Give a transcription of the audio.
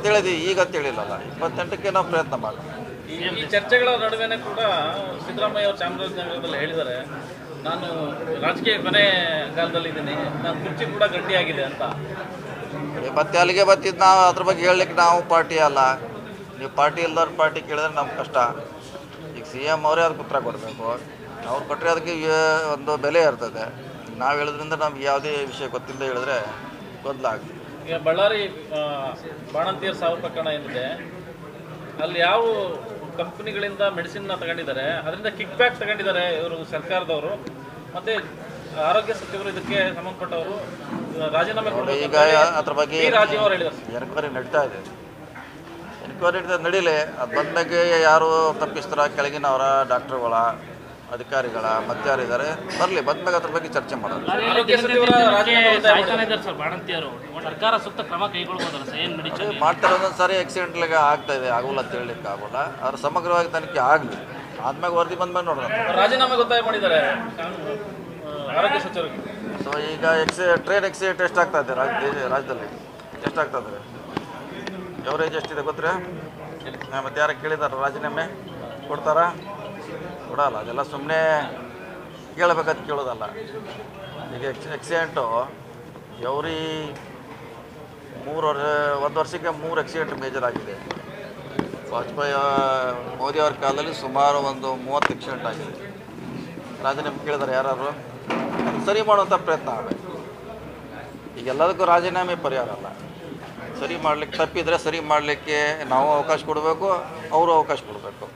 ಅಂತ ಹೇಳಿದ್ವಿ, ಈಗ ಅಂತ ಹೇಳಿಲ್ಲಲ್ಲ. 28ಕ್ಕೆ ನಾವು ಪ್ರಯತ್ನ ಮಾಡೋಣ. ಈ ಚರ್ಚೆಗಳ ನಡುವೆನೇ ಕೂಡ ಸಿದ್ದರಾಮಯ್ಯ ಅವರು ಚಾಮರಾಜನಗರದಲ್ಲಿ ಹೇಳಿದ್ದಾರೆ, ನಾನು ರಾಜಕೀಯ ಕೊನೆ ಕಾಲದಲ್ಲಿ ಇದ್ದೀನಿ, ನಾನು ಕುರ್ಚಿ ಕೂಡ ಗಟ್ಟಿಯಾಗಿದೆ ಅಂತ. ಮತ್ತೆ ಅಲ್ಲಿಗೆ ಬರ್ತಿದ್ದು ನಾವು ಅದ್ರ ಬಗ್ಗೆ ಹೇಳಲಿಕ್ಕೆ ನಾವು ಪಾರ್ಟಿ ಅಲ್ಲ. ನೀವು ಪಾರ್ಟಿ ಇಲ್ದವ್ರ ಪಾರ್ಟಿ ಕೇಳಿದ್ರೆ ನಮ್ಗೆ ಕಷ್ಟ. ಈಗ CM ಅವರೇ ಅದಕ್ಕೆ ಉತ್ತರ ಕೊಡಬೇಕು. ಅವ್ರು ಕೊಟ್ಟರೆ ಅದಕ್ಕೆ ಒಂದು ಬೆಲೆ ಇರ್ತದೆ. ನಾವು ಹೇಳೋದ್ರಿಂದ ನಮ್ಗೆ ಯಾವುದೇ ವಿಷಯ ಗೊತ್ತಿಲ್ಲದೆ ಹೇಳಿದ್ರೆ ಗೊಂದಲ ಆಗ್ತದೆ. ಈಗ ಬಳ್ಳಾರಿ ಬಾಣಂತಿಯರ ಸಾವು ಪ್ರಕರಣ ಏನಿದೆ, ಅಲ್ಲಿ ಯಾವ ಕಂಪ್ನಿಗಳಿಂದ ಮೆಡಿಸಿನ್ನ ತಗೊಂಡಿದ್ದಾರೆ, ಅದರಿಂದ ಕಿಕ್ ಬ್ಯಾಕ್ ತಗೊಂಡಿದ್ದಾರೆ ಇವರು ಸರ್ಕಾರದವರು, ಮತ್ತು ಆರೋಗ್ಯ ಸಚಿವರು ಇದಕ್ಕೆ ಸಂಬಂಧಪಟ್ಟವರು ರಾಜೀನಾಮೆ ಕೊಡಬೇಕು. ಈಗ ಅದ್ರ ಬಗ್ಗೆ ಎನ್ಕ್ವೈರಿ ನಡೀತಾ ಇದೆ. ಎನ್ಕ್ವೈರಿ ನಡೀಲಿ. ಅದು ಬಂದಾಗೆ ಯಾರು ತಪ್ಪಿಸ್ತಾರ, ಕೆಳಗಿನವರ, ಡಾಕ್ಟರ್ಗಳ, ಅಧಿಕಾರಿಗಳ, ಮತ್ತೆ ಯಾರಿದ್ದಾರೆ ಬರಲಿ, ಬಂದಾಗ ಅದ್ರ ಬಗ್ಗೆ ಚರ್ಚೆ ಮಾಡೋದು. ಸರ್ಕಾರ ಸೂಕ್ತ ಕ್ರಮ ಕೈಗೊಳ್ಬೋದಲ್ಲ ಸರ್? ಏನು ನಡೀತಾ ಮಾಡ್ತಾರೆ, ಒಂದೊಂದು ಸಾರಿ ಆಕ್ಸಿಡೆಂಟ್ಲಾಗ ಆಗ್ತಾ ಇದೆ, ಆಗೋಲ್ಲ ಅಂತ ಹೇಳಲಿಕ್ಕೆ ಆಗೋಲ್ಲ. ಅದ್ರ ಸಮಗ್ರವಾಗಿ ತನಿಖೆ ಆಗಲಿ, ಆದ್ಮೇಲೆ ವರದಿ ಬಂದ್ಮೇಲೆ ನೋಡೋಣ. ರಾಜೀನಾಮೆ ಒತ್ತಾಯ ಮಾಡಿದ್ದಾರೆ ಆರೋಗ್ಯ ಸಚಿವರಿಗೆ. ಸೊ ಈಗ ಟ್ರೈನ್ ಎಕ್ಸಿಡೆಂಟ್ ಎಷ್ಟಾಗ್ತಾ ಇದೆ ರಾಜ್ಯದಲ್ಲಿ? ಎಷ್ಟಾಗ್ತಾ ಇದೆ? ಎವರೇಜ್ ಎಷ್ಟಿದೆ ಗೊತ್ತರೆ? ಮತ್ತು ಯಾರು ಕೇಳಿದಾರೆ ರಾಜೀನಾಮೆ ಕೊಡ್ತಾರಾ? ಕೊಡಲ್ಲ. ಅದೆಲ್ಲ ಸುಮ್ಮನೆ ಕೇಳಬೇಕಂತ ಕೇಳೋದಲ್ಲ. ಈಗ ಆಕ್ಸಿಡೆಂಟು ಎವ್ರಿ 1 ವರ್ಷಕ್ಕೆ 3 ಆಕ್ಸಿಡೆಂಟ್ ಮೇಜರ್ ಆಗಿದೆ. ವಾಜಪೇಯಿ ಮೋದಿ ಅವ್ರ ಕಾಲದಲ್ಲಿ ಸುಮಾರು ಒಂದು 30 ಆಕ್ಸಿಡೆಂಟ್ ಆಗಿದೆ. ರಾಜೀನಾಮೆ ಕೇಳಿದಾರೆ ಯಾರು? ಸರಿ ಮಾಡುವಂಥ ಪ್ರಯತ್ನ ಆಗಬೇಕು. ಈಗ ಎಲ್ಲದಕ್ಕೂ ರಾಜೀನಾಮೆ ಪರಿಹಾರ ಅಲ್ಲ. ಸರಿ ಮಾಡಲಿಕ್ಕೆ, ತಪ್ಪಿದರೆ ಸರಿ ಮಾಡಲಿಕ್ಕೆ ನಾವು ಅವಕಾಶ ಕೊಡಬೇಕು, ಅವರು ಅವಕಾಶ ಕೊಡಬೇಕು.